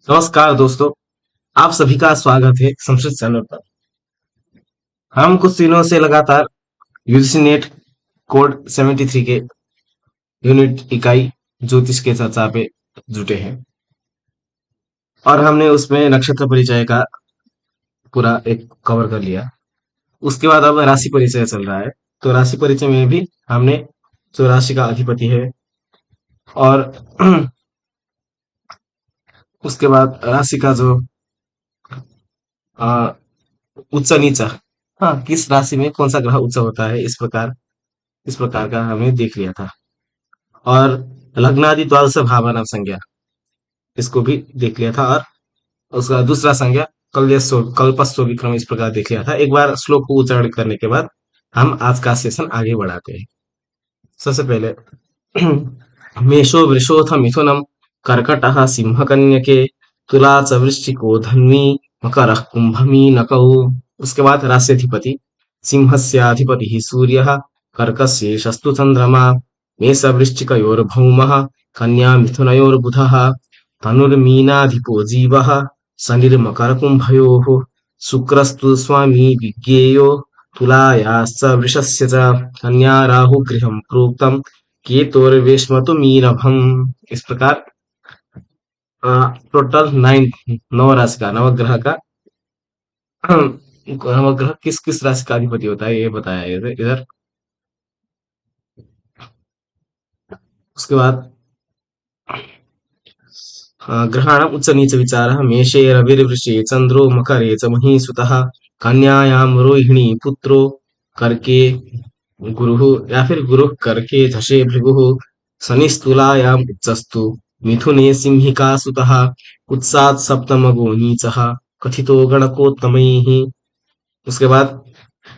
नमस्कार दोस्तों। आप सभी का स्वागत है संस्कृत चैनल पर। हम कुछ दिनों से लगातार यूजीसी नेट कोड 73 के यूनिट इकाई ज्योतिष के चर्चा पे जुटे हैं और हमने उसमें नक्षत्र परिचय का पूरा एक कवर कर लिया। उसके बाद अब राशि परिचय चल रहा है। तो राशि परिचय में भी हमने जो राशि का अधिपति है और उसके बाद राशि का जो अ, उच्च नीचा, हाँ, किस राशि में कौन सा ग्रह उच्च होता है, इस प्रकार का हमने देख लिया था। और लग्नादि द्वादश भावानाम संज्ञा, इसको भी देख लिया था। और उसका दूसरा संज्ञा कल्यस्व कल्पस्व विक्रम, इस प्रकार देख लिया था। एक बार श्लोक को उच्चारण करने के बाद हम आज का सेशन आगे बढ़ाते हैं। सबसे पहले मेषो वृषोथ मिथुनम, कर्कटः सिंह कन्यके, तुला च वृश्चिको धन्वी, मकरः कुंभ मीनकौ। उसके बाद राष्ट्राधिपति, सिंहस्याधिपतिः सूर्यः, कर्कस्येषस्तु चन्द्रमा, मेषवृश्चिकयोर्भौमः, कन्या मिथुनयोर्बुधः, धनुर्मीनाधिपो जीवः, शनिर्मकरकुम्भयोः, शुक्रस्तु स्वामी विज्ञेयो, तुलायाश्च वृषस्य च, कन्या राहु गृहं प्रोक्तम्, केतुर्वेश्मतु मीनभम्। इस प्रकार टोटल 9 राशि का नवग्रह का नवग्रह किस किस राशि का अधिपति होता है ये बताया है इधर इधर। उसके बाद ग्रहाणाम् उच्च नीच विचारः, मेषे रविर्वृषे चन्द्रो, मकरे च महीसुतः, कन्यायां रोहिणी पुत्रो, कर्के गुरुः, या फिर गुरुः कर्के झषे भृगुः, शनिस्तुलायाम् उच्चस्तु, मिथुने सिंहिका सुतः, उत्सात् सप्तमगो नीचः, कथितो गणकोत्तमैः। उसके बाद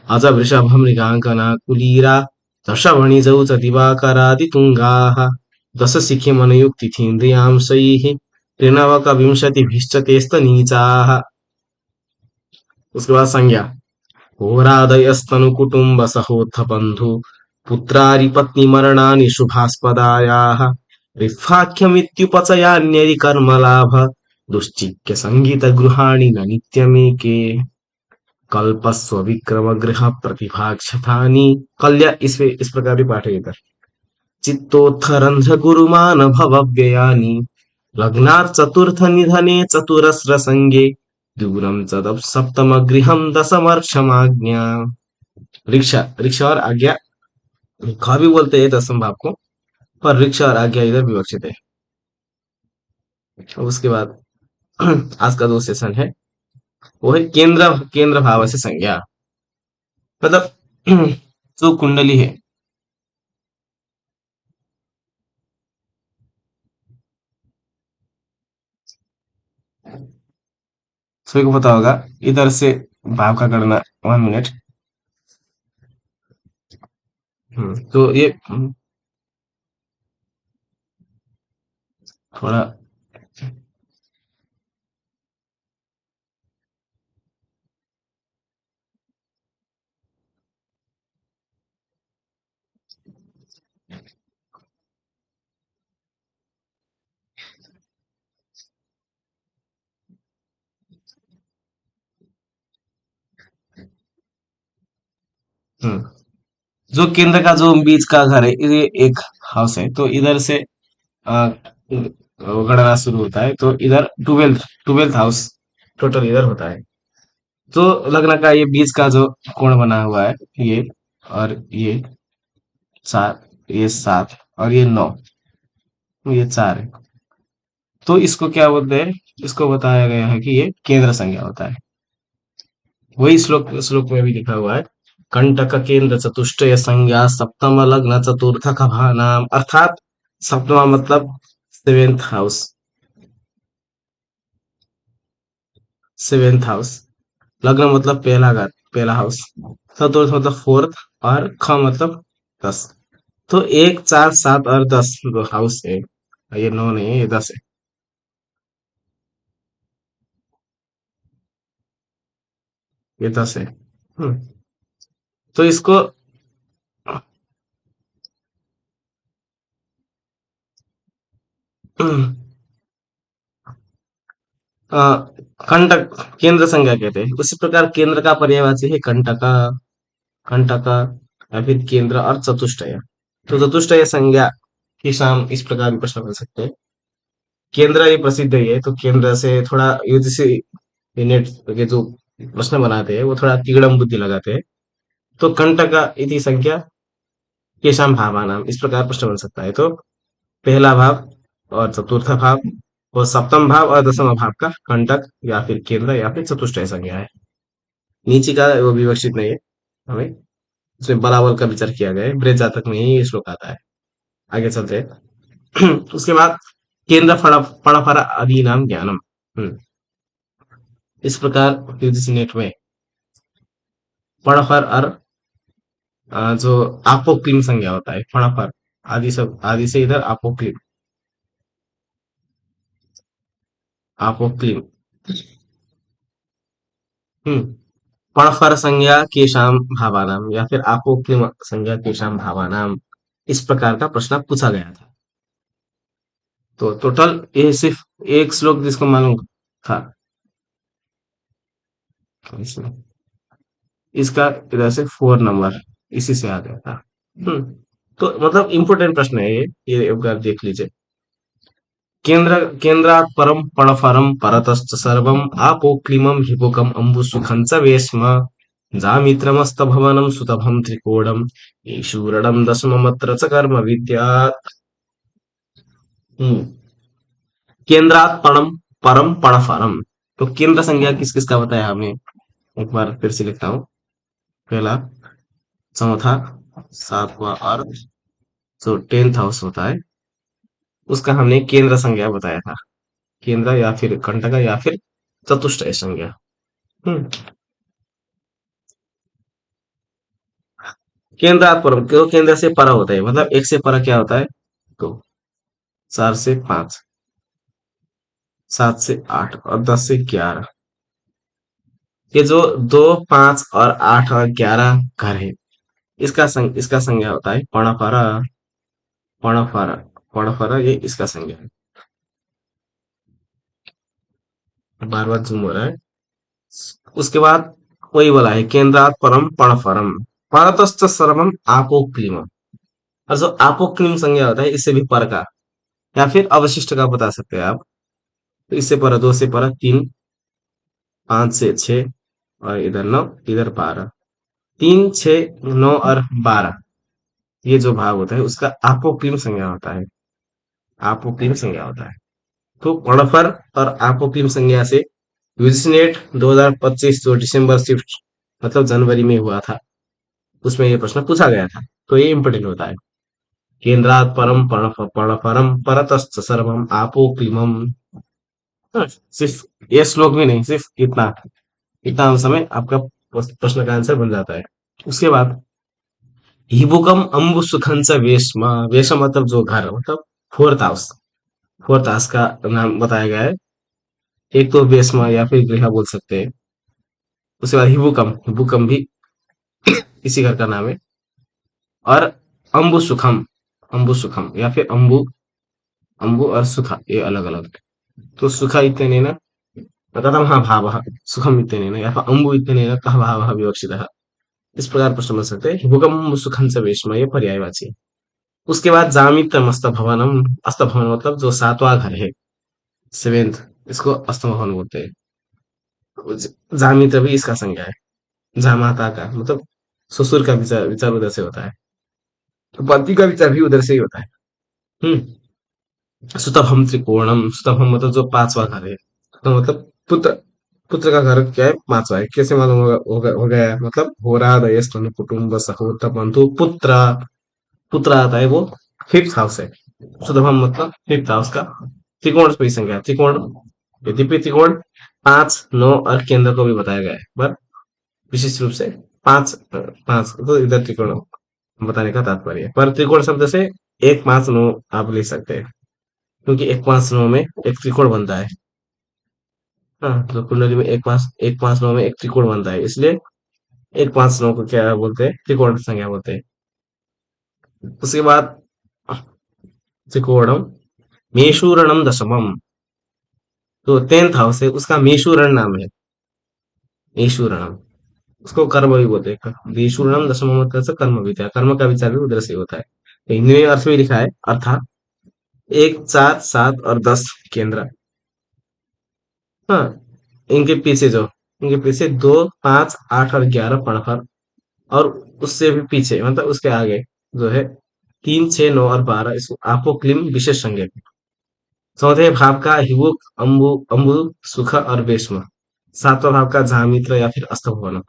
अज वृषभ मृगाङ्कना कुलीरा, दशवणिजौ च दिवाकरादितुङ्गाः, दशशिखिमनयुक्तिथीन्द्रियांशैः, त्रिनवकविंशतिभिश्च तेस्तनीचाः। उसके बाद संज्ञा होरादयस्तनुकुटुम्बसहोत्थबन्धु, पुत्रारिपत्नीमरणानि शुभास्पदायाः, रिक्फाख्यमित्युपचयान्यदि कर्मलाभ, दुश्चिक्यसङ्गीतगृहाणि न नित्यमेके, कल्पस्व विक्रम गृह प्रतिभाक्षतानि। कल्य इस प्रकार भी पाठ है इधर। चित्तोत्थरंध्र गुरुमान भव व्ययानि, लग्नात् चतुर्थ निधने चतुरस्र संगे, दूरम च सप्तम गृहम दशमर्क्षमाज्ञा। रिक्शा रिक्शा और आज्ञा, खा भी बोलते हैं दसम भाव को, पर रिक्शा और आज्ञा इधर विवक्षित है। और उसके बाद आज का दो सेशन है, वो है केंद्र केंद्र भाव से संज्ञा, मतलब जो कुंडली है। सभी को पता होगा इधर से भाव का करना। 1 मिनट। तो ये थोड़ा हम्म, जो केंद्र का जो बीच का घर है, ये एक हाउस है, तो इधर से आ, गणना शुरू होता है। तो इधर ट्वेल्थ ट्वेल्थ हाउस टोटल इधर होता है। तो लग्न का ये बीच का जो कोण बना हुआ है, ये और ये 4, ये 7 और ये 9, ये 4 है। तो इसको क्या बोलते हैं, इसको बताया गया है कि ये केंद्र संज्ञा होता है। वही श्लोक श्लोक में भी लिखा हुआ है, कंटक केंद्र चतुष्टय संज्ञा सप्तम लग्न चतुर्थ नाम, अर्थात सप्तमा मतलब सेवेंथ हाउस, सेवेंथ हाउस, लग्न मतलब पहला घर, पहला हाउस, चतुर्थ मतलब फोर्थ, और ख मतलब 10। तो 1, 4, 7 और 10 दो हाउस है। ये 9 नहीं है, ये 10 है। ये 10 है। हम्म, तो इसको अ, कंटक केंद्र संज्ञा कहते हैं। उसी प्रकार केंद्र का पर्यायवाची है कंटका, कंटका या फिर केंद्र और चतुष्टय। तो चतुष्टय संज्ञा की शाम इस प्रकार भी प्रश्न बन सकते हैं। केंद्र ये प्रसिद्ध ही है, तो केंद्र से थोड़ा यूजीसी नेट के जो प्रश्न बनाते हैं वो थोड़ा तिगड़म बुद्धि लगाते हैं। तो कंटका इति संख्या केशाम भावानाम, इस प्रकार प्रश्न बन सकता है। तो पहला भाव और चतुर्थ भाव और सप्तम भाव और दसवां भाव का कंटक या फिर केंद्र या फिर चतुष्टय संज्ञा है। नीचे का वो विवक्षित नहीं है, हमें इसमें बराबर का विचार किया गया है। बृहत जातक में ही ये श्लोक आता है। आगे चलते हैं। उसके बाद केंद्र फड़ आदि नाम ज्ञानम। इस प्रकार यूजीसी नेट में फड़ और जो आपोक्लिम संज्ञा होता है, फड़ आदि सब आदि से इधर आपोक्लिम, आपोक्लिम। हम्म फड़ संज्ञा केशाम भावानाम या फिर आपोक्लिम संज्ञा केशाम भावानाम, इस प्रकार का प्रश्न पूछा गया था। तो टोटल ये सिर्फ एक श्लोक जिसको मालूम था इसमें, इसका इधर से 4 नंबर इसी से आ गया था। हम्म तो मतलब इम्पोर्टेंट प्रश्न है ये एक बार देख लीजिए। केंद्रात् परं पणफरं परतश्च सर्वम् आपोक्लिमं हिपुकम् अम्बुसुखं च वेश्म जामित्रमस्तभवनं सुतभं त्रिकोणम् ईशूरणं दशममत्र च कर्म विद्यात्। हम्म केंद्रात् परम पणफरम। तो केंद्र संज्ञा किस किसका बताया हमने, एक बार फिर से लिखता हूँ। पहला, चौथा, सातवां और जो 10th हाउस होता है उसका हमने केंद्र संज्ञा बताया था। केंद्र या फिर कंटक या फिर चतुष्टय संज्ञा। हम्म केंद्रात परम, क्यों केंद्र से पर होता है, मतलब एक से पर क्या होता है, तो 4 से 5, 7 से 8 और 10 से 11, ये जो 2, 5 और 8 और 11 घर है, इसका संज्ञा होता है पणफर। पणफर, पणफर ये इसका संज्ञा है। बार बार जूम हो रहा है। उसके बाद वही बोला है केंद्रात परम पणफरम परतश्च सर्वम आपोक्लिम। और जो आपोक्लिम संज्ञा होता है इससे भी पर का या फिर अवशिष्ट का बता सकते हैं आप। तो इससे पर 2 से पर 3, 5 से 6 और इधर 9, इधर 12, 3, 6, 9 और 12, ये जो भाग होता है उसका आपोक्लिम संज्ञा होता है। आपोक्लिम संज्ञा होता है। तो गुणनफल और आपोक्लिम संज्ञा से यूजीसी 2025 जो दिसंबर शिफ्ट मतलब जनवरी में हुआ था, उसमें ये प्रश्न पूछा गया था। तो ये इंपॉर्टेंट होता है। केंद्रात परम पर्णफरम परतश्च सर्वम आपोक्लिमम। हाँ, सिर्फ ये श्लोक भी नहीं, सिर्फ इतना इतना समय आपका प्रश्न का आंसर बन जाता है। उसके बाद हिबुकम अम्बु सुखं च वेश्म। वेश्म मतलब जो घर, मतलब फोर्थ हाउस। फोर्थ हाउस का नाम बताया गया है। एक तो वेश्म या फिर गृह बोल सकते हैं। उसके बाद हिबुकम, हिबुकम भी इसी घर का नाम है। और अम्बु सुखम, अम्बु सुखम या फिर अम्बु, अम्बु और सुखा ये अलग अलग। तो सुखा इत्यनेन कथं भावः, सुखम इत्यनेन या फिर अम्बु इत्यनेन कः भावः विवक्षितः, इस प्रकार प्रश्न बन सकते हैं। हिबुकम सुखं च वेश्म ये पर्यायवाची है। उसके बाद जामित्रम अस्तभवनम। अस्तभवन मतलब जो सातवां घर है, सेवेंथ, इसको अस्तभवन बोलते हैं। जामित्र भी इसका संज्ञा है। जामाता का मतलब ससुर का विचार, विचार उधर से होता है। तो पति का विचार भी उधर से ही होता है। हम्म सुतभम त्रिकोणम। सुतभम मतलब जो पांचवा घर है। तो मतलब पुत्र, पुत्र का घर क्या है, पांचवा है। कैसे मालूम हो गया, मतलब होरादय स्तन कुटुंब सहोत बंधु पुत्र, पुत्र आता है वो फिफ्थ हाउस है। सुतभम मतलब फिफ्थ हाउस का त्रिकोण पे संज्ञा है। त्रिकोण, यद्यपि त्रिकोण 5, 9 और केंद्र को भी बताया गया है, पर विशिष्ट रूप से 5, 5 तो इधर त्रिकोण बताने का तात्पर्य है। पर त्रिकोण शब्द से 1, 5, 9 आप ले सकते हैं, क्योंकि 1, 5, 9 में एक त्रिकोण बनता है। हाँ, तो कुंडली में 1, 5, 9 में एक त्रिकोण बनता है, इसलिए 1, 5, 9 को क्या बोलते हैं, त्रिकोण संज्ञा बोलते हैं। उसके बाद त्रिकोणम मेषूरणम दशमम। तो 10th हाउस है उसका मेषूरण नाम है। मेषूरणम, उसको कर्म भी बोलते हैं। मेषूरणम दशम मतलब से कर्म विद्या, कर्म का विचार भी उधर से होता है। तो हिंदी में अर्थ भी लिखा है, अर्थात 1, 4, 7 और 10 केंद्र। हाँ, इनके पीछे जो, इनके पीछे 2, 5, 8 और 11 पढ़कर, और उससे भी पीछे मतलब उसके आगे जो है 3, 6, 9 और 12, इसको आपोक्लिम विशेष संज्ञक। चौथे भाव का हिबुक, अम्बु, अम्बु, सुख और वेश्म। सातवां भाव का झामित्र या फिर अस्तभवन।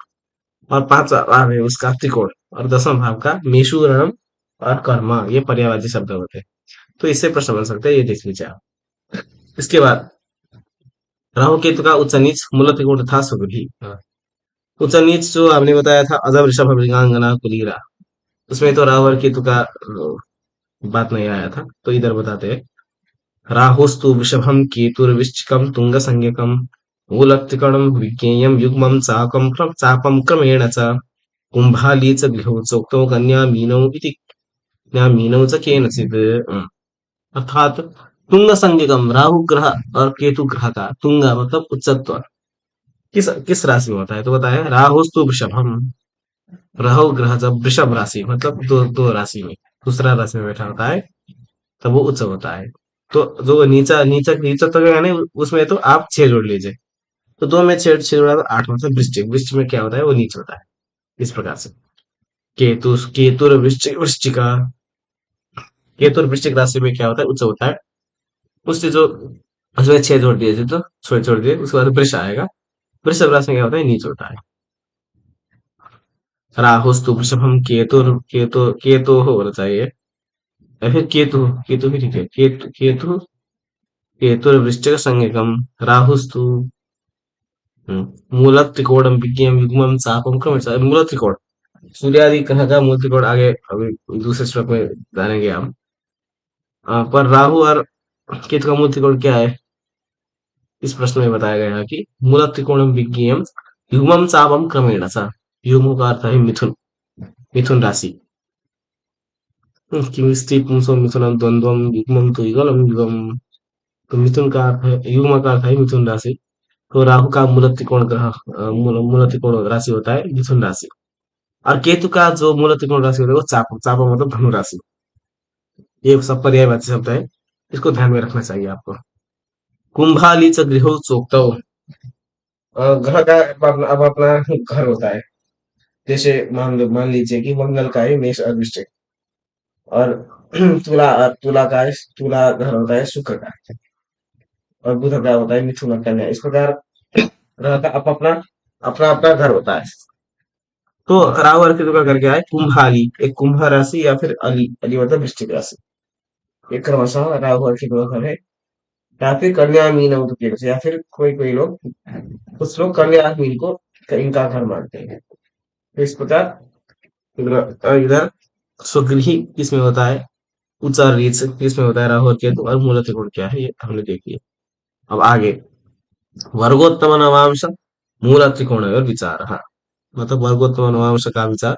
और पांचवा भाव है उसका त्रिकोण। और 10वां भाव का मेषुरणम और कर्म, ये पर्यायवाची शब्द होते हैं। तो इससे प्रश्न बन सकता है, ये देख लीजिए आप। इसके बाद राहु केतु का उच्च नीच, मूल त्रिकोण तथा सुगुली। उच्च नीच जो आपने बताया था, अजब ऋषभ मृगांगना कुलीरा, उसमें तो राहु और केतु का बात नहीं आया था, तो इधर बताते हैं। राहुस्तु वृषभम केतुर्वृश्चिकम तुंग संज्ञकम मूलत्रिकोणम विज्ञेयम युग्मम चापम क्रमेण च कुंभाली च गृहौ चोक्तौ कन्या मीनौ इति कन्या मीनौ च केनचित्। अर्थात तुंग संज्ञकम, राहु ग्रह और केतु ग्रह का तुंग मतलब उच्चत्व किस किस राशि में होता है, तो बताया राहुस्तु वृषभम। राहु ग्रह जब वृषभ राशि मतलब दो दो राशि में, दूसरा राशि में बैठा होता है, तब वो उच्च होता है। तो जो नीचा नीचा नीचा तो है नहीं, उसमें तो आप 6 जोड़ लीजिए। तो दो में 6 6 जोड़ा तो 8, मतलब वृश्चिक, वृश्चिक में क्या होता है, वो नीच होता है। इस प्रकार से केतु, केतुर वृश्चिक, वृश्चिका, केतुर वृश्चिक राशि में क्या होता है, उच्च होता है। उससे जो उसमें 6 जोड़ दिए थे, तो 6 जोड़ दिए, उसके बाद वृष आएगा। वृषभ राशि में क्या होता है, नीच होता है। राहुस्तु वृषभम केतु होना चाहिए, या फिर केतु, केतु भी ठीक है, केतुर्वृश्चिक संज्ञकम राहुस्तु। मूल त्रिकोणम विज्ञेयम युग्मम चापम क्रमशः, मूल त्रिकोण सूर्यादि ग्रह का मूल त्रिकोण आगे अभी दूसरे श्लोक में जानेंगे हम। पर राहु और केतु का मूल त्रिकोण क्या है, इस प्रश्न में बताया गया है कि मूल त्रिकोणम विज्ञेयम युग्मम चापम क्रमेण सा। युग्म का अर्थ है मिथुन, मिथुन राशि। किम स्त्री पुंसो मिथुनम द्वंद्वम युग्मम तो युगलम युगम। तो मिथुन का अर्थ है, युग्म का अर्थ है मिथुन राशि। तो राहु का मूल त्रिकोण ग्रह, मूल त्रिकोण राशि होता है मिथुन राशि। और केतु का जो मूल त्रिकोण राशि होता है वो चाप, चाप मतलब धनु राशि। ये सब पर्यायवाची शब्द है, इसको ध्यान में रखना चाहिए आपको। कुंभाली च गृह चोक्तौ, घर का अब अपना घर होता है। जैसे मान लीजिए कि मंगल का है मेष और वृश्चिक, और तुला का है, तुला घर होता है शुक्र का, और बुध का होता है मिथुन और कन्या। इस प्रकार ग्रह का अपना अपना अपना घर होता है। तो राहु और केतु का घर क्या है, कुंभाली, एक कुंभ राशि या फिर अली, अली मतलब वृश्चिक राशि। ये क्रमशः राहु और केतु का घर है। या फिर कन्या मीन केतु, या फिर कोई कोई लोग, कुछ लोग कन्या मीन को इनका घर मानते हैं। तो इस प्रकार इधर स्वगृही किसमें होता है, उच्चार रीच किसमें होता है, राहु और केतु, और मूल त्रिकोण क्या है, ये हमने देख लिया। अब आगे वर्गोत्तम नवांश मूल त्रिकोण और विचार, मतलब वर्गोत्तम नवांश का विचार,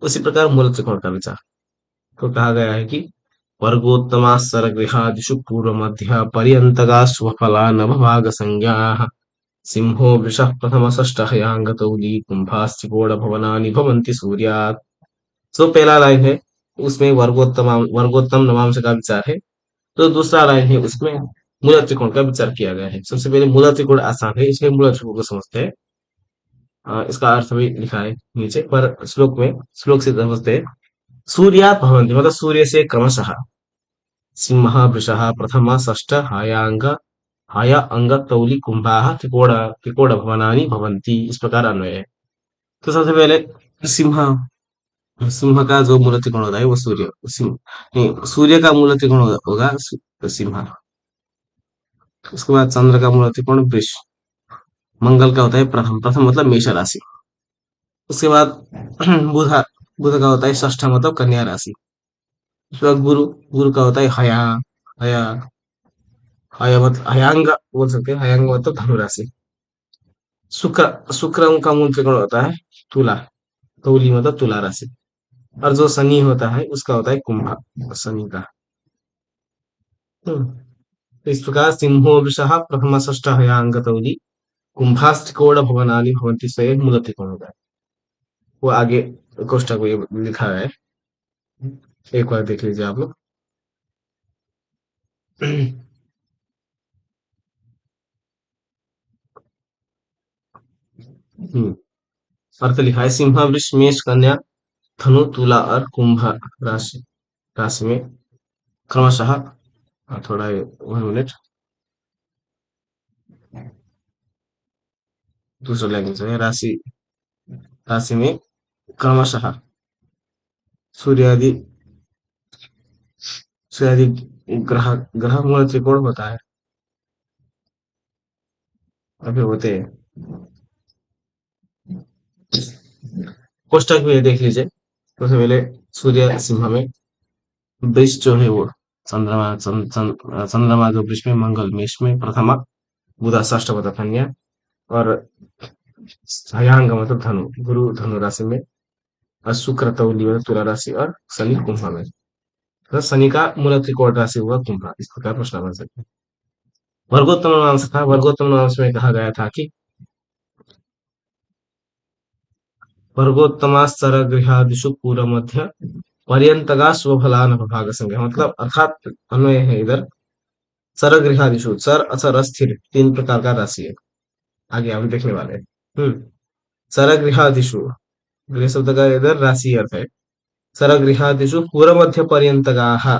उसी प्रकार मूल त्रिकोण का विचार। तो कहा गया है कि वर्गोत्तमास्सरगृहादिषु पूर्वमध्य पर्यन्तगा स्वफला नवभाग संज्ञाः सिंहो वृषः प्रथमषष्ठहयाङ्गतौली कुम्भास्त्रिकोणभवनानि भवन्ति सूर्यात्। जो पहला लाइन है उसमें वर्गोत्तम नवांश का विचार है। तो दूसरा लाइन है उसमें मूल त्रिकोण का विचार किया गया है। सबसे पहले मूल त्रिकोण आसान है, इसलिए मूल त्रिकोण को समझते हैं। इसका अर्थ भी लिखा है नीचे, पर श्लोक से समझते हैं। सूर्यात् भवन्ति मतलब सूर्य से क्रमशः, सिंह वृषः प्रथम षष्ठ हायांग हाया अंग तौली कुंभाः त्रिकोण भवनानि भवन्ति, इस प्रकार अन्वय है। तो सबसे पहले सिंह, सिंह का जो मूल त्रिकोण होता है वो सूर्य, सिंह नहीं, सूर्य का मूल त्रिकोण होगा सिंह। उसके बाद चंद्र का मूल त्रिकोण वृष। मंगल का होता है प्रथम, प्रथम मतलब मेष राशि। उसके बाद बुध, बुध का होता है षष्ठ मतलब कन्या राशि। उसके बाद गुरु, गुरु का होता है हया, हया, हया मतलब हयांग बोल सकते हैं, हयांग मतलब धनु राशि। शुक्र, शुक्र का मूल त्रिकोण होता है तुला, तौली मतलब तुला राशि। और जो शनि होता है उसका होता है कुंभ, शनि का। हम्म। तो इस प्रकार सिंहो वृषः प्रथम षष्ठ हयांगतौली कुंभास्त्रिकोण भवनानि भवन्ति स्वयं मूलत्रिकोण होता है। वो आगे कोष्ठक में ये लिखा है, एक बार देख लीजिए आप लोग। हम्म, अर्थ लिखा है, सिंह वृष मेष कन्या धनु तुला और कुंभ राशि राशि में क्रमशः, थोड़ा 1 मिनट, दूसरा लैंग्वेज है, राशि राशि में क्रमशः सूर्यादि सूर्यादि ग्रह ग्रह मूल त्रिकोण होता है, अभी होते हैं। कोष्टक भी है, देख लीजिए। सबसे पहले सूर्य सिंह में, वृष जो है वो चंद्रमा जो वृष में, मंगल मेष में प्रथमा, बुध षष्ठ कन्या, और हयांग मतलब धनु, गुरु धनु राशि में, और शुक्र तौली मतलब तुला राशि, और शनि कुंभ में। तो शनि का मूल त्रिकोण राशि हुआ कुंभ, इस प्रकार प्रश्न बन सकते हैं। वर्गोत्तम मीमांसा था, वर्गोत्तम मीमांसा में कहा गया था कि वर्गोत्तमाश्चरगृहादिषु पूर्व मध्य पर्यंतगा स्वफलान भाग संज्ञा, मतलब अर्थात अन्वय है इधर, चरगृहादिषु, चर अचर स्थिर तीन प्रकार का राशि है, आगे हम देखने वाले हैं। चरगृहादिषु, गृह शब्द का इधर राशि अर्थ है। चरगृहादिषु पूर्व मध्य पर्यंतगाः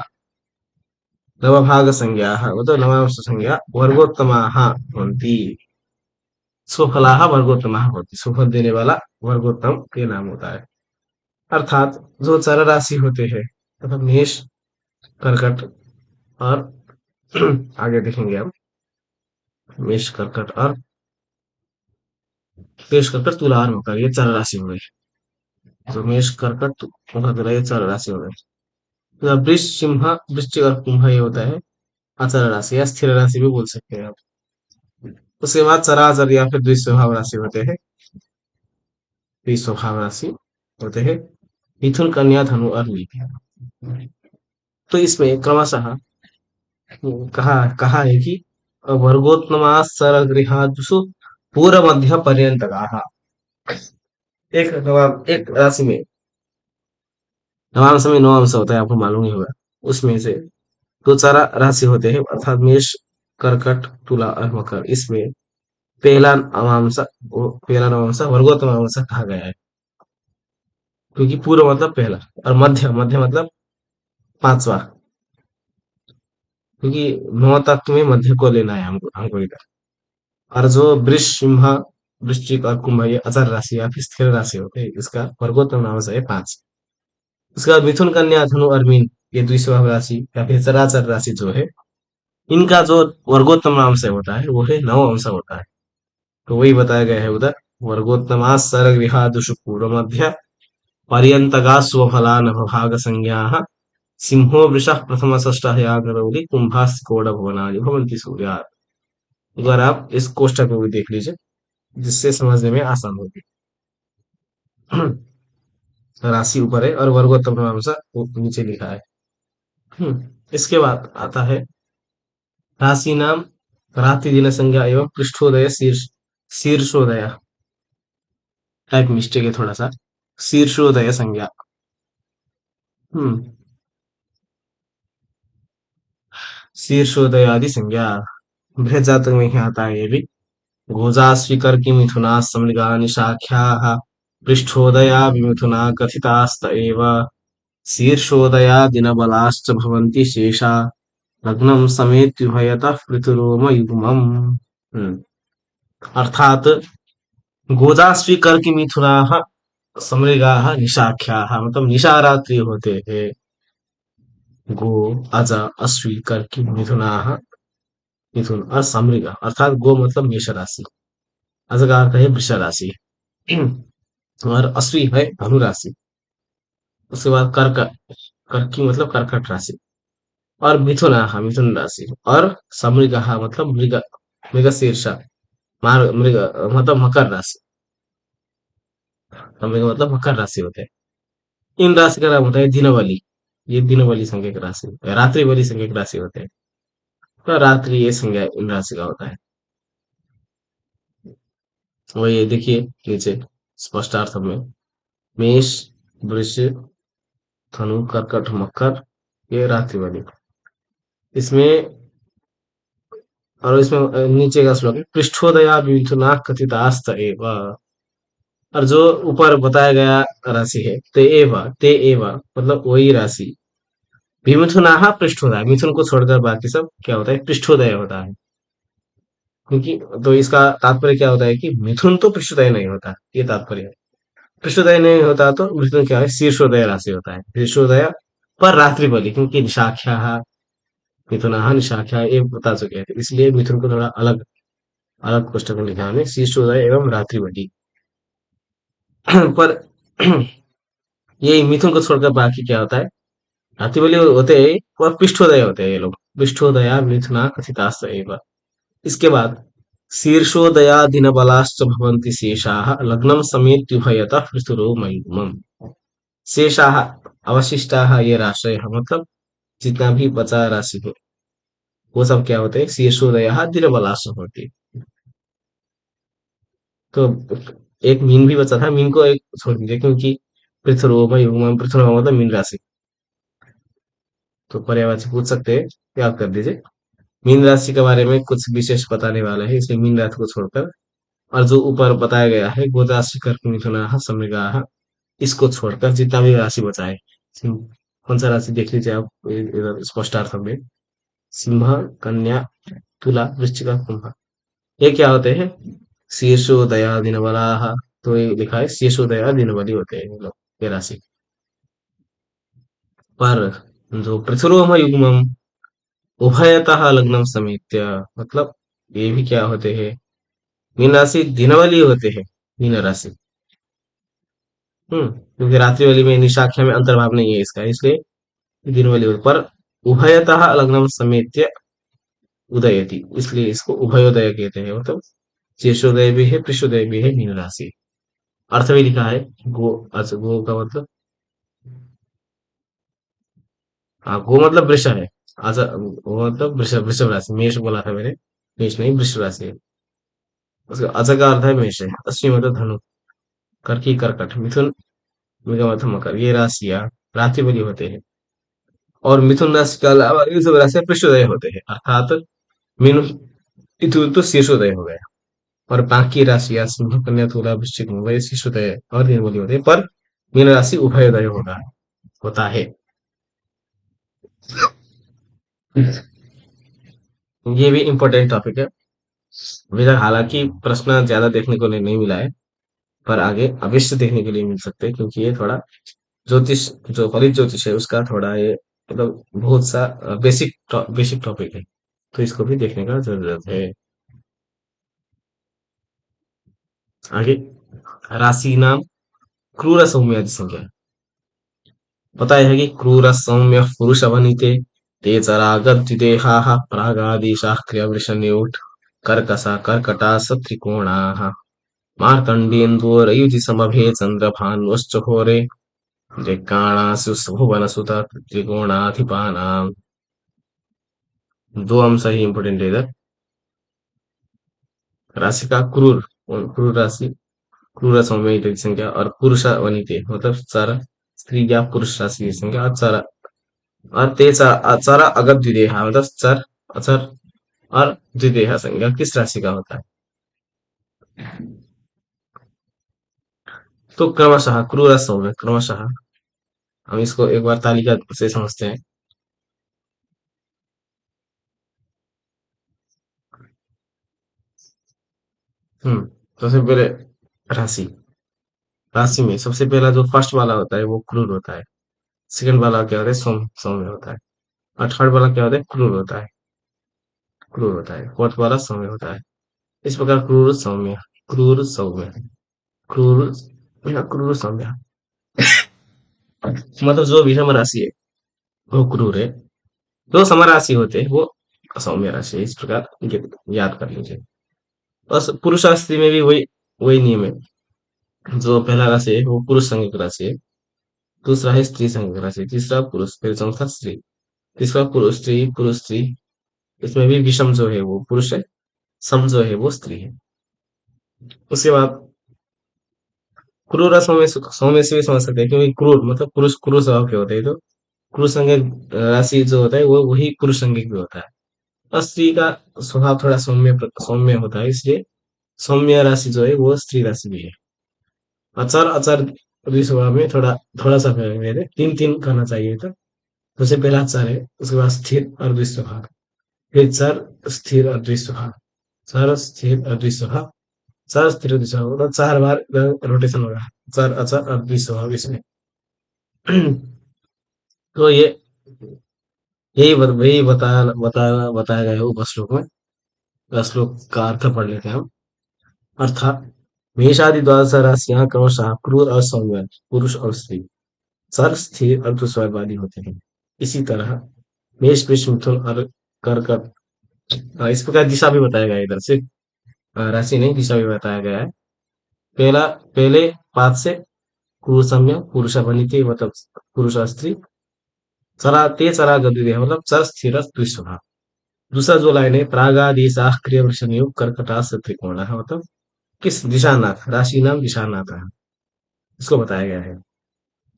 नवभाग संज्ञाः, मतलब नवांश संज्ञा, वर्गोत्तमाः भवन्ति, स्वफलाः वर्गोत्तमाः भवन्ति, सुफल देने वाला वर्गोत्तम ये नाम होता है। अर्थात जो चर राशि होते हैं, मतलब मेष, कर्कट और आगे देखेंगे हम, मेष कर्कट और मेष कर्कट तुला और मकर, ये चार राशि हो गई। तो मेष कर्कट मकर, ये चार राशि हो गई। तो वृष सिंह वृश्चिक और कुंभ ये होता है अचर राशि या स्थिर राशि भी बोल सकते हैं आप। उसके बाद चराचर या फिर द्विस्वभाव राशि होते हैं, द्विस्वभाव राशि होते हैं मिथुन कन्या धनु और मीन। तो इसमें क्रमशः कहा कहा है कि वर्गोत्तमाश्चर गृहादिषु पूर्व मध्य पर्यंतगाः, एक राशि में नवांश में 9 अंश होता है, आपको मालूम ही होगा। उसमें से दो चार राशि होते हैं, अर्थात मेष, कर्कट, तुला और मकर। इसमें पहला अमांश, पहला नवांश वर्गोत्तम अमांश कहा गया है, क्योंकि पूर्व मतलब पहला, और मध्य, मध्य मतलब पांचवा, क्योंकि 9 तक में मध्य को लेना है हमको इधर। और जो वृष सिंह वृश्चिक और कुंभ ये अचर राशि या फिर स्थिर राशि होते हैं, इसका वर्गोत्तम अमांश है 5। उसके बाद मिथुन कन्या धनु और मीन, ये द्विस्वभाव राशि या फिर चराचर राशि जो है, इनका जो वर्गोत्तम अंश होता है वो है 9 अंश होता है। तो वही बताया गया है उधर, वर्गोत्तमा सर्गृहादिषु पूर्व मध्य पर्यंतगा स्वफलान भाग संज्ञाः सिंहो वृषः प्रथम षष्ठः यागरौली कुंभास्कोड भुवनानि भवन्ति सूर्यात्। अगर आप इस कोष्ठक को भी देख लीजिए, जिससे समझने में आसान होगी। राशि ऊपर है और वर्गोत्तम अंश नीचे लिखा है। इसके बाद आता है राशि नाम रात्रि दिन संज्ञा एवं पृष्ठोदय शीर्षोदय, टाइप मिस्टेक है थोड़ा सा, शीर्षोदय संज्ञा। हम्म शीर्षोदय आदि संज्ञा, बृहत जातक में ही आता है ये भी। घोजा स्वीकर की मिथुना समृगा निशाख्याः पृष्ठोदया विमिथुना कथितास्त एव शीर्षोदया दिनबलाश्च भवन्ति शेषा लग्नं समेत्युभयतः पृथुरोम युग्मम्। अर्थात गोदाश्री कर की मिथुनाः समृगाः निशाख्याः, मतलब निशारात्रि होते हैं। गो, अज, अश्वी, कर्की, मिथुनाः, मिथुन और समृग, अर्थात गो मतलब मेष राशि, अज का अर्थ है वृष राशि, और अश्वी है धनु राशि। उसके बाद कर्क, कर्की मतलब कर्कट राशि, और मिथुनाः मिथुन राशि, और समृगाः मतलब मृग, मृग शीर्ष, मृग मतलब मकर राशि, समृग मतलब मकर राशि होते हैं। इन राशि का नाम होता है दिनवली, ये दिनवली संज्ञक राशि, रात्रि बली संज्ञक राशि होते हैं। तो रात्रि ये संज्ञा इन राशि का होता है। वही ये देखिए नीचे स्पष्टार्थ में, मेष, वृष, धनु, कर्कट, मकर, ये रात्रि वाली। इसमें और इसमें नीचे का श्लोक है, पृष्ठोदया मिथुना कथितास्त एव। और जो ऊपर बताया गया राशि है, ते एव मतलब वही राशि, विमिथुनाः पृष्ठोदय, मिथुन को छोड़कर बाकी सब क्या होता है, पृष्ठोदय होता है। क्योंकि तो इसका तात्पर्य क्या होता है कि मिथुन तो पृष्ठोदय नहीं होता, ये तात्पर्य है। पृष्ठोदय नहीं होता तो मिथुन क्या है, शीर्षोदय राशि होता है, शीर्षोदय पर रात्रि बलि, क्योंकि निशाख्या, मिथुनाः निशाख्या ये बता चुके हैं, इसलिए मिथुन को थोड़ा अलग अलग पुस्तक में लिखा हमने, शीर्षोदय एवं रात्रि बलि। पर ये मिथुन को छोड़कर बाकी क्या होता है, रात्रि बलि होते हैं और पृष्ठोदय होते हैं ये लोग, पृष्ठोदया मिथुना कथितास्त एव। इसके बाद शीर्षोदयादिनबलाश्च भवन्ति शेषाः लग्नं समेत्युभयतः पृथुरो मयूमम्। शेषाः अवशिष्टाः ये राशयः मतलब जितना भी बचा राशि है वो सब क्या होते हैं, शीर्षोदयाः दिनबलाश्च होती। तो एक मीन भी बचा था, मीन को एक छोड़ दीजिए क्योंकि पृथुरो मयूमम्, पृथुरो मतलब मीन राशि, तो पर्यायवाची पूछ सकते हैं, याद कर दीजिए। मीन राशि के बारे में कुछ विशेष बताने वाला है, इसलिए मीन राशि को छोड़कर और जो ऊपर बताया गया है गोदाशि कर्क मिथुनाः समृगाः, इसको छोड़कर जितना भी राशि बचा है, कौन सा राशि देख लीजिए आप इधर स्पष्टार्थ में, सिंह, कन्या, तुला, वृश्चिक, कुंभ, ये क्या होते हैं, शीर्षोदया दिन बलाः। तो ये लिखा है शीर्षोदया दिन बली होते हैं ये लोग, ये राशि। पर जो पृथुरोम युग्मम उभयतः लग्नम समेत्य, मतलब ये भी क्या होते हैं, मीन राशि दिन वाली होते हैं, मीन राशि। क्योंकि रात्रि वाली में निशाख्या में अंतर्भाव नहीं है इसका, इसलिए दिन वाली होती, पर उभयतः लग्नम समेत्य उदयति, इसलिए इसको उभयोदय कहते हैं, मतलब शीर्षोदय भी है पृष्ठोदय भी है मीन राशि। अर्थ भी लिखा है, गो, अच्छा गो का मतलब, हाँ गो मतलब वृष है। अच्छा गो मतलब वृषभ, वृषभ राशि, मेष बोला था मैंने, मेष नहीं वृष राशि है। उसका अच का अर्थ है मेष है, अश्विनी मतलब धनु, कर्की कर्कट, मिथुन, मृग मतलब मकर, ये राशियां रात्रि बली होते हैं। और मिथुन राशि के अलावा ये सब राशि पृष्ठोदय होते हैं, अर्थात मीन मिथुन तो शीर्षोदय हो गया, और बाकी राशियां सिंह, कन्या, तुला, वृश्चिक, मकर ये शीर्षोदय और निर्मली होते हैं, पर मीन राशि उभयोदय होता है। ये भी इम्पोर्टेंट टॉपिक है, अभी तक हालांकि प्रश्न ज्यादा देखने को नहीं मिला है, पर आगे अवश्य देखने के लिए मिल सकते हैं, क्योंकि ये थोड़ा ज्योतिष, जो फलित ज्योतिष है उसका थोड़ा ये मतलब बहुत सा बेसिक टॉपिक है, तो इसको भी देखने का जरूरत है। आगे राशि नाम क्रूर सौम्य संख्या, पता है कि क्रूर सौम्य पुरुष वनिते ते चरागद्विदेहाः प्रागादीशाः क्रियवृषण्योट् कर्कशा कर्कटा सत्रिकोणाः मार्तण्डेन्दुरयुधि समभे चन्द्रभानुश्च होरे दिक्काणासुभुवनसुत त्रिकोणाधिपानाम्। दो अंश ही इंपोर्टेंट है इधर। राशि का क्रूर, क्रूर राशि, क्रूर सौम्य की संख्या, और पुरुष वनिते मतलब चार स्त्री या पुरुष राशि की संख्या, और चार और ते अचर अगत द्विदेहा मतलब चर, अचर और द्विदेहा संज्ञा किस राशि का होता है। तो क्रमशः क्रूर सौम्य, क्रमशः हम इसको एक बार तालिका से समझते हैं। सबसे पहले राशि, राशि में सबसे पहला जो फर्स्ट वाला होता है वो क्रूर होता है, सेकंड वाला क्या होता है, सौम्य होता है, और थर्ड वाला क्या होता है, क्रूर होता है, फोर्थ वाला सौम्य होता है। इस प्रकार क्रूर सौम्य, क्रूर सौम्य, क्रूर, क्रूर सौम्य, मतलब जो विषम राशि है वो क्रूर है, जो समराशि होते हैं वो सौम्य राशि है, इस प्रकार याद कर लीजिए। बस पुरुष राशि में भी वही वही नियम है, जो पहला राशि है वो पुरुष संज्ञक राशि है, दूसरा है स्त्री संज्ञक राशि, तीसरा पुरुष, फिर चौथा स्त्री, तीसरा पुरुष स्त्री पुरुष स्त्री, इसमें भी विषम जो है वो पुरुष है, सम जो है वो स्त्री है। उसके बाद क्रूर और सौम्य, सौम्य से भी समझ सकते हैं, क्योंकि क्रूर मतलब पुरुष क्रूर स्वभाव के होते हैं, तो क्रूर संज्ञक राशि जो होता है वो वही पुरुष संज्ञक भी होता है। और स्त्री का स्वभाव थोड़ा सौम्य होता है, इसलिए सौम्य राशि जो है वो स्त्री राशि भी है। अचर अचर द्वि स्वभाव में थोड़ा थोड़ा सा भेद है, तीन तीन करना चाहिए था। सबसे पहला चर है, उसके बाद स्थिर और द्वि स्वभाव, फिर चर, स्थिर और द्वि स्वभाव, चर स्थिर और द्वि स्वभाव, चर स्थिर और द्वि स्वभाव, मतलब 4 बार रोटेशन होगा, चर अचर और द्वि स्वभाव इसमें। तो ये यही बताया गया है ऊपर श्लोक में। श्लोक का अर्थ पढ़ लेते हैं हम। अर्थात मेषादि द्वादश राशियां क्रमशः क्रूर और सौम्य, पुरुष और स्त्री, सर स्थिर और दुस्वारवादी होते हैं। इसी तरह मेष वृष मिथुन और कर्कट, इस प्रकार दिशा भी बताया गया है इधर से, राशि नहीं दिशा भी बताया गया है। पहला पहले पाद से क्रूर सौम्य पुरुष वनिते मतलब पुरुष और स्त्री, चरा ते चरा गति मतलब चर स्थिर द्विस्वभाव। दूसरा जो लाइन है, प्रागादेशा क्रिय वृक्ष नियोग कर्कटा त्रिकोण है, मतलब किस दिशानाथ, राशि नाम दिशानाथ है, इसको बताया गया है।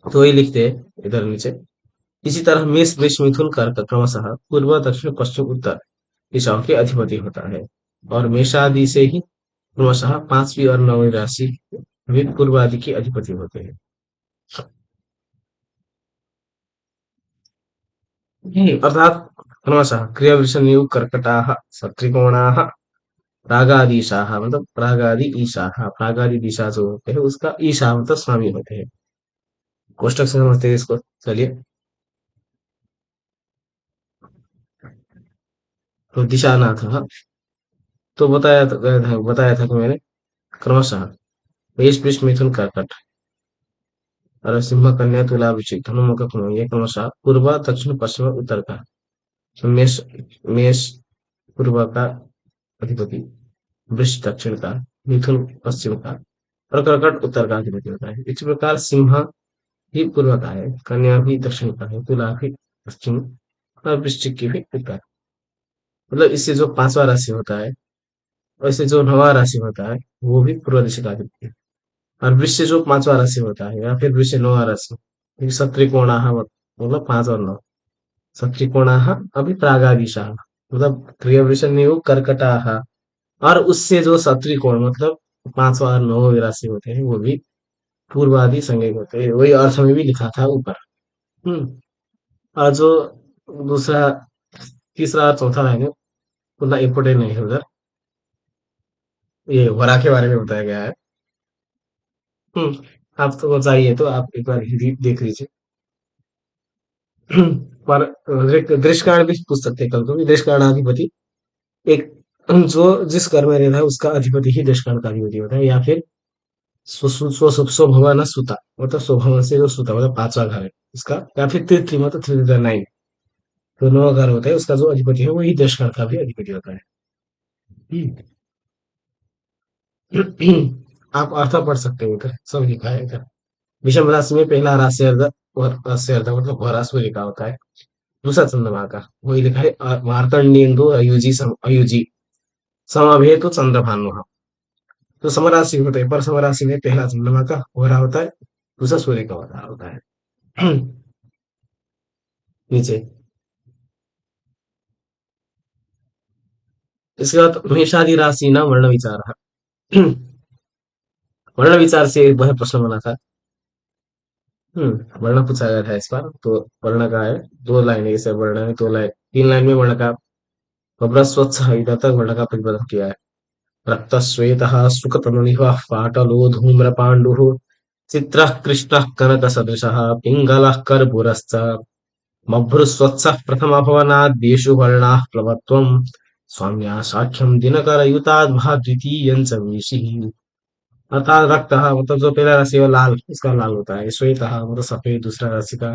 तो वही लिखते हैं इधर नीचे। इसी तरह मेष वृष मिथुन कर्क क्रमशः पूर्व दक्षिण पश्चिम उत्तर दिशाओं के अधिपति होता है, और मेषादि से ही क्रमशः पांचवी और नौवीं राशि भी पूर्व आदि के अधिपति होते हैं। अर्थात क्रमशः क्रियावृष नियोग कर्कटाः सत्रिकोणाः प्रागादीशाः मतलब प्रागादि ईशाः, प्रागादि दिशा जो होते हैं उसका ईशा मतलब स्वामी होते हैं। कोष्टक से समझते हैं इसको, चलिए। तो दिशानाथ, तो बताया था कि मैंने क्रमशः मेष वृष मिथुन कर्कट और सिंह कन्या तुला वृश्चिक धनु मकर कुंभ, ये क्रमशः पूर्व दक्षिण पश्चिम उत्तर का। तो मेष मेष पूर्व का अधिपति, वृष दक्षिण का, मिथुन पश्चिम का, और कर्कट उत्तर का अधिपति होता है। इसी प्रकार सिंह भी पूर्व का है, कन्या भी दक्षिण का है, तुला भी पश्चिम, और वृश्चिक की भी उत्तर। मतलब इससे जो पांचवा राशि होता है और इससे जो नवा राशि होता है वो भी पूर्व दिशा का अधिपति है। और वृश्चिक जो पांचवा राशि होता है या फिर वृश्चिक नवा राशि, क्योंकि सत्त्रिकोणाः मतलब 5 और 9, सत्त्रिकोणाः अभी प्रागादिशाः मतलब क्रियावृषण्यो कर्कटाः, और उससे जो सत्त्रिकोण मतलब पांचवा और नौवीं राशि होते हैं वो भी पूर्वादि संज्ञक होते हैं, वही अर्थ में भी लिखा था ऊपर। हम्म। और जो दूसरा तीसरा और चौथा लाइन है उतना इम्पोर्टेंट नहीं है उधर, ये वरा के बारे में बताया गया है। हम्म। आप तो चाहिए तो आप एक बार हिंदी देख लीजिए। पर दृश्यकारण भी पूछ सकते हैं कल को भी, दृश्यकारणाधिपति एक जो जिस घर में रहता है उसका अधिपति ही दृश्यकारण का अधिपति होता है, या फिर स्वभवन सुता मतलब स्वभवन से जो सुता मतलब पांचवा घर है उसका, या फिर तृतीय मतलब 3 9, तो 9 घर होता है उसका जो अधिपति है वही दृश्यकारण का भी अधिपति होता है। हम्म। आप अर्थ पढ़ सकते हो, इधर सब लिखा है इधर। विषम राशि में पहला राशि अर्ध और राशि अर्ध मतलब वरासुर लिखा होता है। दूसरा चंद्रमा का वही लिखा है, मार्तंडेन्दु अयुजी समभेतु चंद्रभानु। तो समराशि होता है, पर समराशि में पहला चंद्रमा का हो रहा होता है, दूसरा सूर्य का हो रहा होता है। नीचे इसके बाद मेषादि राशि ना वर्ण विचार। वर्ण विचार से एक वह प्रश्न बना था। वर्ण पूछा गया था इस बार, तो वर्ण का है 2 लाइन, ऐसे वर्ण है 2 लाइन, 3 लाइन में वर्ण का बबरा स्वच्छ इधर तक वर्ण का प्रतिपादन किया है। रक्तश्वेतः शुकतनुनिः पाटलो धूम्रपाण्डुः चित्रः कृष्णः कनकसदृशः पिङ्गलः कर्पूरश्च मभ्रुस्वत्सः प्रथमभवनाद्येषु वर्णाः प्लवत्वम् स्वाम्या साख्यं दिनकरयुताद्भा द्वितीयं च वेशिः। अर्थात रक्तः मतलब जो पहला राशि है लाल, इसका लाल होता है। श्वेतः मतलब सफेद दूसरा राशि का।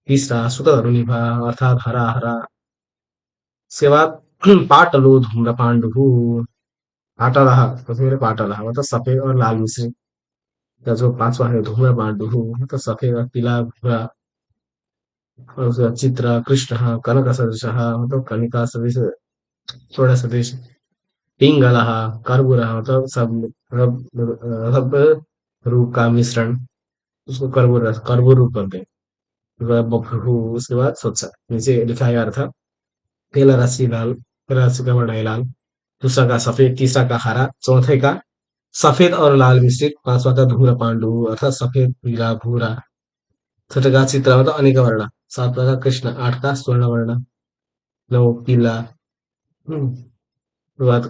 तीसरा शुकतरुनिभः अर्थात हरा हरा। उसके बाद पाटलो धूम्रपाण्डुः, पाटलः सबसे पहले पाटलः मतलब सफेद और लाल मिश्रित का जो पांचवा है धूम्रपाण्डुः मतलब सफेद और पीला भूरा। और उसका चित्र कृष्ण कनक सदृश मतलब कनिका सदृश थोड़ा सा देश। पिंगलः, कर्बूरः मतलब सब रब रब रूप का मिश्रण, उसको कर्बूर कर्बूर रूप करते हैं। बभ्रुः, उसके बाद स्वच्छ, नीचे लिखा है अर्थ। पहला राशि लाल, पहला राशि का वर्ण है लाल, दूसरा का सफेद, तीसरा का हरा, चौथे का सफेद और लाल मिश्रित, पांचवा का धूम्र पांडु अर्थात सफेद पीला भूरा, छठे का चित्र मतलब अनेक वर्ण, सातवां का कृष्ण, आठ का स्वर्ण वर्ण, नौ पीला, उसके बाद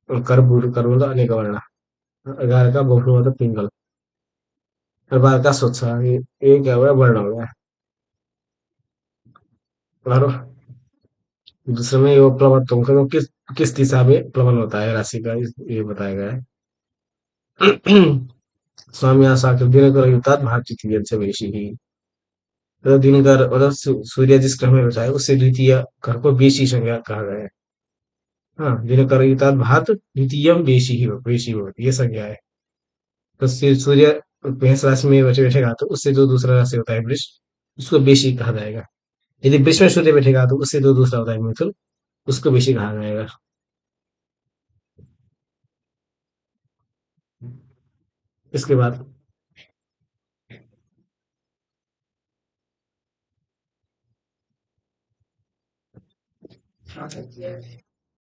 कर्बूर कर्बूर मतलब अनेक वर्ण, 11 का बहु मतलब पिंगल, और 12 का स्वच्छ, ये क्या हुआ वर्ण हो गया। और दूसरे में वो प्लवन, तुमको किस किस दिशा में प्लवन होता है राशि का, ये बताया गया है। स्वामी साकर दिनकर युक्तात् भातृतीय से वैशी ही, मतलब दिनकर मतलब सूर्य जिस ग्रह में होता है उससे द्वितीय ग्रह को बेशी संज्ञा कहा गया है। हाँ, दिनकर युक्तात् भात द्वितीयम बेशी ही बेशी होती ये संज्ञा है। तो सूर्य मेष राशि में बैठे बैठेगा तो उससे जो दूसरा राशि होता है वृष, उसको बेशी कहा जाएगा। यदि वृष में सूर्य बैठेगा तो उससे जो दूसरा होता है मिथुन, उसको बेशी कहा जाएगा। इसके बाद